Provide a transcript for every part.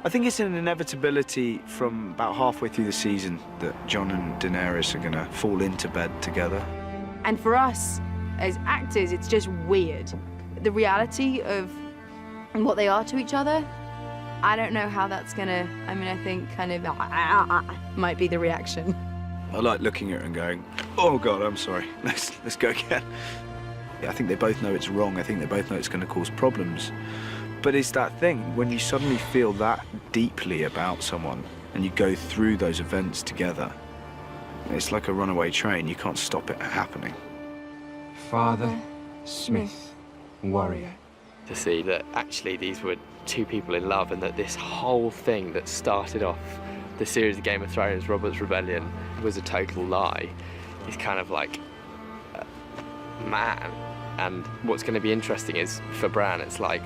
I think it's an inevitability from about halfway through the season that Jon and Daenerys are going to fall into bed together. And for us, as actors, it's just weird. The reality of what they are to each other, I don't know how that's gonna, I think kind of might be the reaction. I like looking at her and going, oh God, I'm sorry, let's go again. I think they both know it's wrong. I think they both know it's going to cause problems. But it's that thing, when you suddenly feel that deeply about someone and you go through those events together, it's like a runaway train. You can't stop it happening. Father, Smith, warrior. To see that actually these were two people in love and that this whole thing that started off the series of Game of Thrones, Robert's Rebellion, was a total lie, is kind of like, man. And what's going to be interesting is, for Bran, it's like,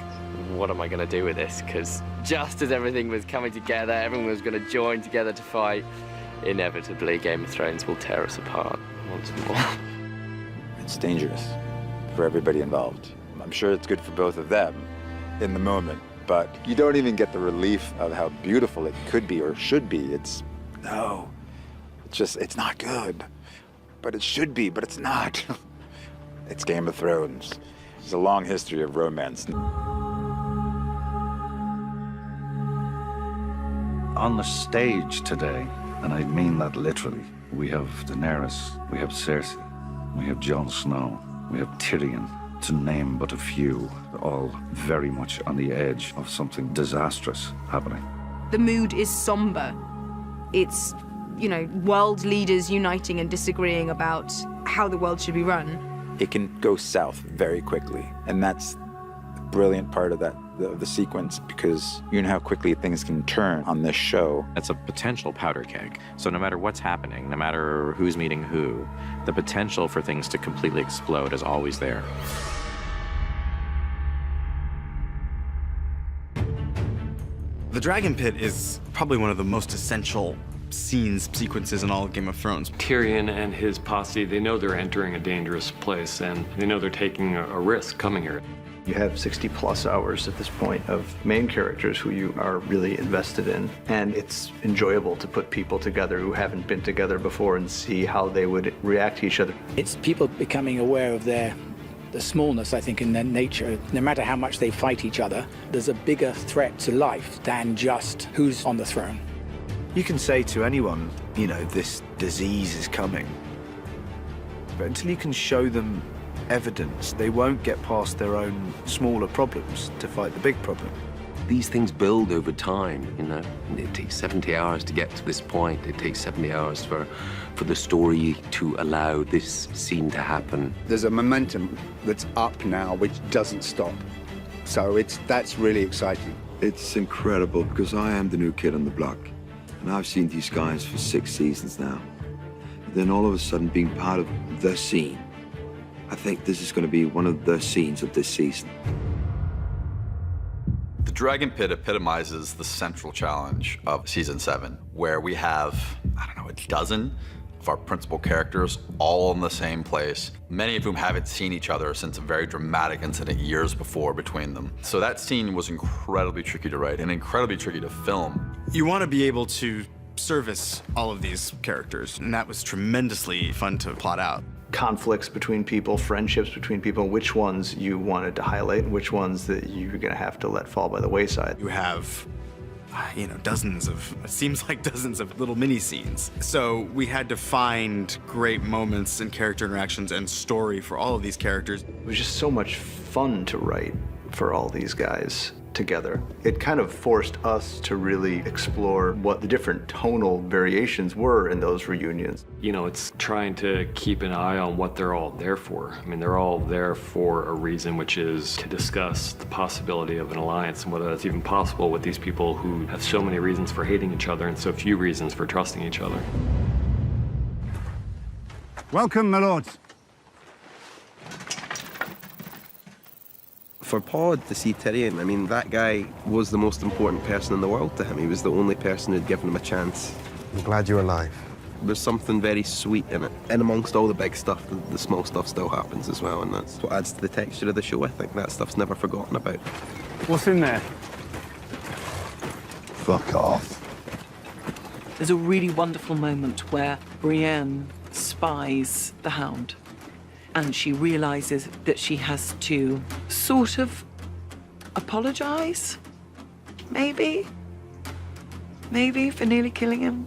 what am I going to do with this? Because just as everything was coming together, everyone was going to join together to fight, inevitably Game of Thrones will tear us apart once more. It's dangerous for everybody involved. I'm sure it's good for both of them in the moment, but you don't even get the relief of how beautiful it could be or should be. It's not good. But it should be, but it's not. It's Game of Thrones. There's a long history of romance. On the stage today, and I mean that literally, we have Daenerys, we have Cersei, we have Jon Snow, we have Tyrion, to name but a few, all very much on the edge of something disastrous happening. The mood is somber. It's, world leaders uniting and disagreeing about how the world should be run. It can go south very quickly, and that's the brilliant part of the sequence, because you know how quickly things can turn on this show. It's a potential powder keg. So no matter what's happening, no matter who's meeting who, the potential for things to completely explode is always there. The Dragon Pit is probably one of the most essential sequences in all of Game of Thrones. Tyrion and his posse, they know they're entering a dangerous place, and they know they're taking a risk coming here. You have 60+ hours at this point of main characters who you are really invested in, and it's enjoyable to put people together who haven't been together before and see how they would react to each other. It's people becoming aware of the smallness, I think, in their nature. No matter how much they fight each other, there's a bigger threat to life than just who's on the throne. You can say to anyone, this disease is coming. But until you can show them evidence, they won't get past their own smaller problems to fight the big problem. These things build over time, It takes 70 hours to get to this point. It takes 70 hours for the story to allow this scene to happen. There's a momentum that's up now which doesn't stop. So that's really exciting. It's incredible because I am the new kid on the block. And I've seen these guys for 6 seasons now. And then all of a sudden being part of the scene. I think this is going to be one of the scenes of this season. The Dragon Pit epitomizes the central challenge of Season 7, where we have, a dozen of our principal characters all in the same place, many of whom haven't seen each other since a very dramatic incident years before between them. So that scene was incredibly tricky to write and incredibly tricky to film. You want to be able to service all of these characters, and that was tremendously fun to plot out. Conflicts between people, friendships between people, which ones you wanted to highlight and which ones that you're going to have to let fall by the wayside. You have dozens of little mini scenes. So we had to find great moments and character interactions and story for all of these characters. It was just so much fun to write for all these guys together. It kind of forced us to really explore what the different tonal variations were in those reunions. It's trying to keep an eye on what they're all there for. They're all there for a reason, which is to discuss the possibility of an alliance and whether that's even possible with these people who have so many reasons for hating each other and so few reasons for trusting each other. Welcome, my lords. For Pod to see Tyrion, that guy was the most important person in the world to him. He was the only person who'd given him a chance. I'm glad you're alive. There's something very sweet in it. And amongst all the big stuff, the small stuff still happens as well, and that's what adds to the texture of the show. I think that stuff's never forgotten about. What's in there? Fuck off. There's a really wonderful moment where Brienne spies the Hound, and she realizes that she has to sort of apologize, maybe for nearly killing him,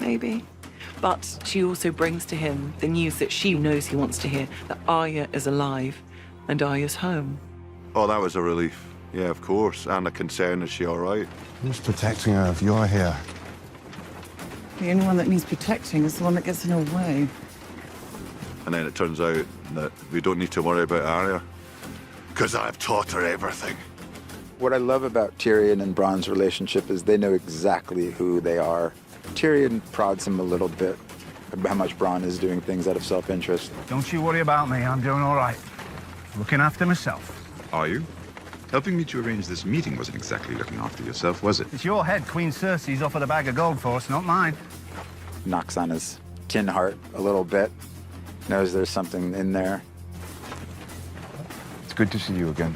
maybe. But she also brings to him the news that she knows he wants to hear, that Arya is alive and Arya's home. Oh, that was a relief. Yeah, of course. And a concern, is she all right? Who's protecting her if you're here? The only one that needs protecting is the one that gets in her way. And then it turns out that we don't need to worry about Arya, because I've taught her everything. What I love about Tyrion and Bronn's relationship is they know exactly who they are. Tyrion prods him a little bit about how much Bronn is doing things out of self-interest. Don't you worry about me, I'm doing all right. Looking after myself. Are you? Helping me to arrange this meeting wasn't exactly looking after yourself, was it? It's your head Queen Cersei's offered a bag of gold for us, not mine. Knocks on his tin heart a little bit. Knows there's something in there. It's good to see you again.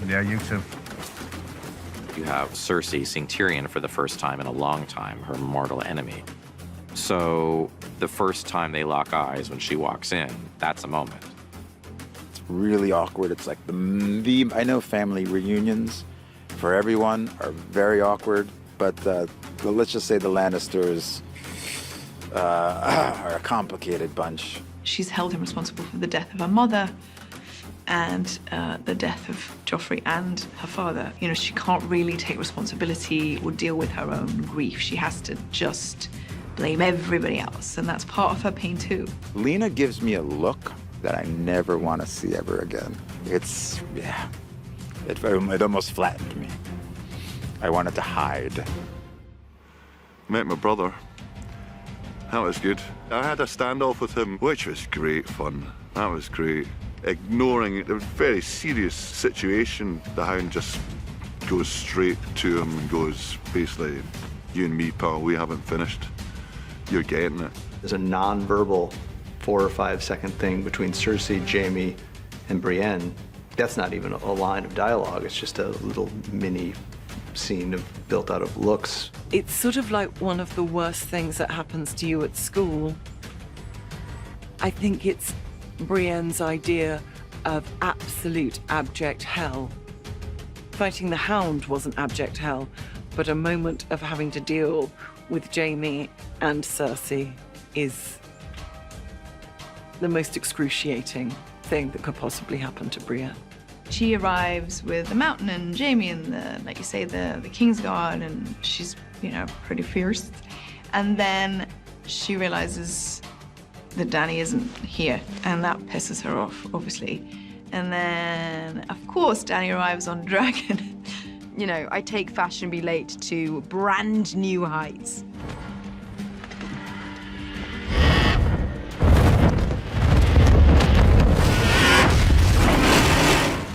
Yeah, you too. You have Cersei seeing Tyrion for the first time in a long time, her mortal enemy. So the first time they lock eyes when she walks in, that's a moment. It's really awkward. It's like I know family reunions for everyone are very awkward, but let's just say the Lannisters are a complicated bunch. She's held him responsible for the death of her mother and the death of Joffrey and her father. You know, she can't really take responsibility or deal with her own grief. She has to just blame everybody else, and that's part of her pain too. Lena gives me a look that I never want to see ever again. It almost flattened me. I wanted to hide. Met my brother. That was good. I had a standoff with him, which was great fun. That was great. Ignoring a very serious situation, the Hound just goes straight to him and goes, basically, you and me, pal, we haven't finished. You're getting it. There's a non-verbal 4 or 5 second thing between Cersei, Jaime, and Brienne. That's not even a line of dialogue. It's just a little mini scene built out of looks. It's sort of like one of the worst things that happens to you at school. I think it's Brienne's idea of absolute abject hell. Fighting the Hound wasn't abject hell, but a moment of having to deal with Jaime and Cersei is the most excruciating thing that could possibly happen to Brienne. She arrives with the Mountain and Jaime and like you say, the Kingsguard, and she's, pretty fierce. And then she realizes that Dany isn't here, and that pisses her off, obviously. And then, of course, Dany arrives on Dragon. I take Fashionably Late to brand new heights.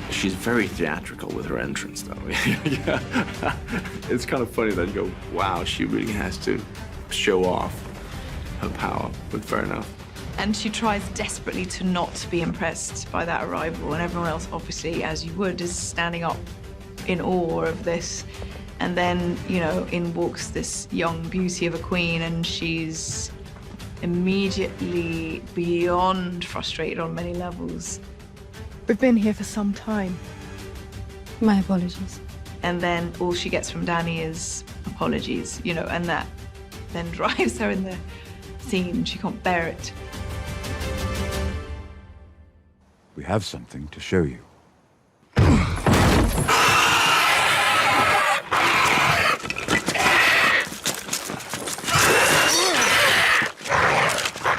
She's very theatrical with her entrance, though. Yeah. It's kind of funny that you go, wow, she really has to show off her power, but fair enough. And she tries desperately to not be impressed by that arrival, and everyone else, obviously, as you would, is standing up in awe of this. And then, in walks this young beauty of a queen, and she's immediately beyond frustrated on many levels. We've been here for some time. My apologies. And then all she gets from Dany is apologies, and that then drives her in the scene. She can't bear it. We have something to show you.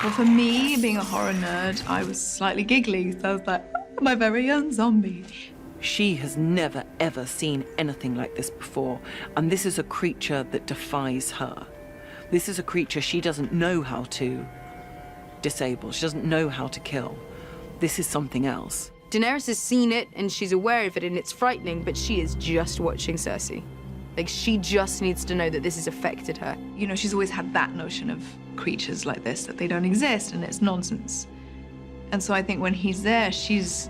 Well, for me, being a horror nerd, I was slightly giggly. So I was like, oh, my very own zombie. She has never, ever seen anything like this before. And this is a creature that defies her. This is a creature she doesn't know how to disable. She doesn't know how to kill. This is something else. Daenerys has seen it and she's aware of it and it's frightening, but she is just watching Cersei. She just needs to know that this has affected her. She's always had that notion of creatures like this, that they don't exist and it's nonsense. And so I think when he's there, she's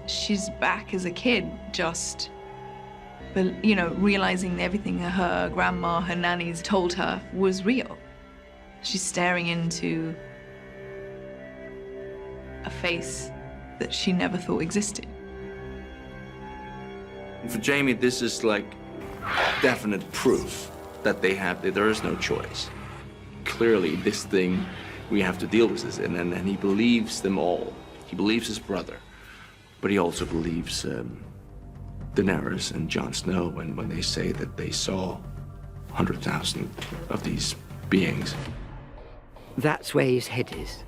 back as a kid, just but, you know, realizing everything her grandma, her nannies told her was real. She's staring into a face that she never thought existed. For Jamie, this is like definite proof that there is no choice. Clearly, this thing, we have to deal with this, and he believes them all. He believes his brother, but he also believes Daenerys and Jon Snow when they say that they saw 100,000 of these beings. That's where his head is.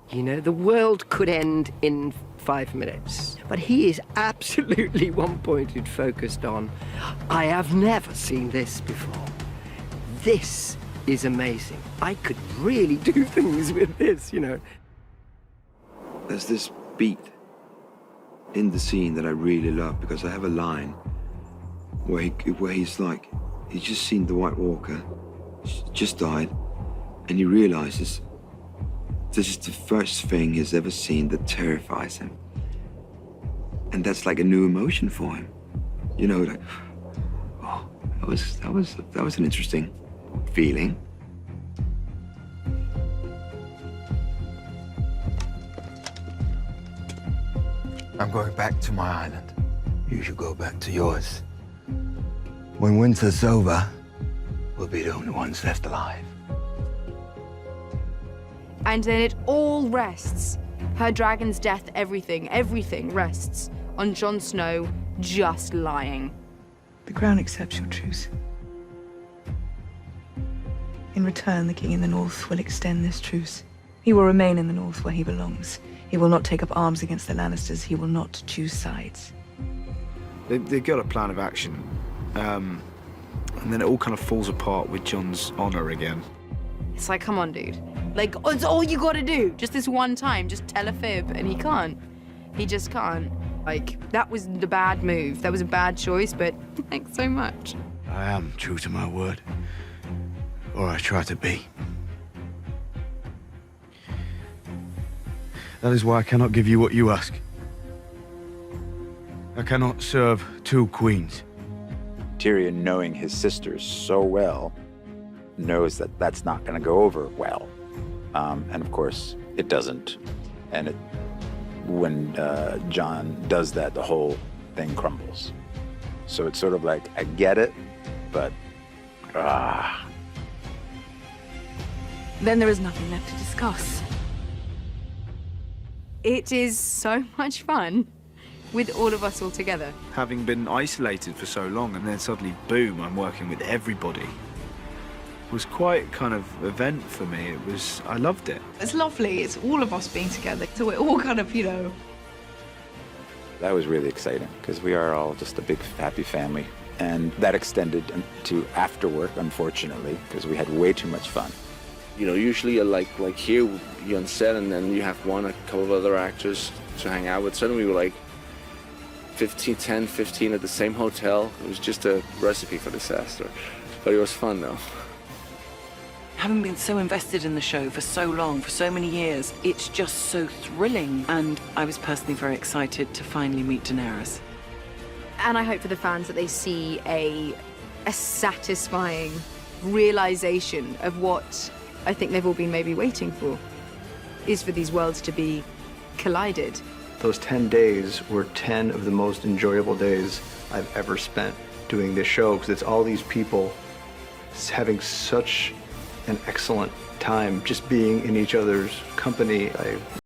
You know, the world could end in 5 minutes, but he is absolutely one-pointed, focused on, I have never seen this before. This is amazing. I could really do things with this, you know. There's this beat in the scene that I really love, because I have a line where he's like, he's just seen the White Walker, just died, and he realizes this is the first thing he's ever seen that terrifies him. And that's like a new emotion for him. You know, like, oh, that was an interesting feeling. I'm going back to my island. You should go back to yours. When winter's over, we'll be the only ones left alive. And then it all rests. Her dragon's death, everything rests on Jon Snow just lying. The Crown accepts your truce. In return, the King in the North will extend this truce. He will remain in the North where he belongs. He will not take up arms against the Lannisters. He will not choose sides. They've got a plan of action. And then it all kind of falls apart with Jon's honor again. It's like, come on, dude. Like, it's all you gotta do. Just this one time, just tell a fib, and he can't. He just can't. Like, that was the bad move. That was a bad choice, but thanks so much. I am true to my word. Or I try to be. That is why I cannot give you what you ask. I cannot serve two queens. Tyrion, knowing his sisters so well, knows that that's not going to go over well. And of course, it doesn't. And when Jon does that, the whole thing crumbles. So it's sort of like, I get it, but Then there is nothing left to discuss. It is so much fun with all of us all together. Having been isolated for so long, and then suddenly, boom, I'm working with everybody. It was quite kind of event for me. I loved it. It's lovely. It's all of us being together. So we're all kind of, you know. that was really exciting because we are all just a big happy family. And that extended to after work, unfortunately, because we had way too much fun. You know, usually like here, you're on set and then you have a couple of other actors to hang out with. Suddenly we were like 10, 15 at the same hotel. It was just a recipe for disaster. But it was fun though. Having been so invested in the show for so long, for so many years, it's just so thrilling. And I was personally very excited to finally meet Daenerys. And I hope for the fans that they see a satisfying realization of what I think they've all been maybe waiting for, is for these worlds to be collided. Those 10 days were 10 of the most enjoyable days I've ever spent doing this show, because it's all these people having such an excellent time just being in each other's company. I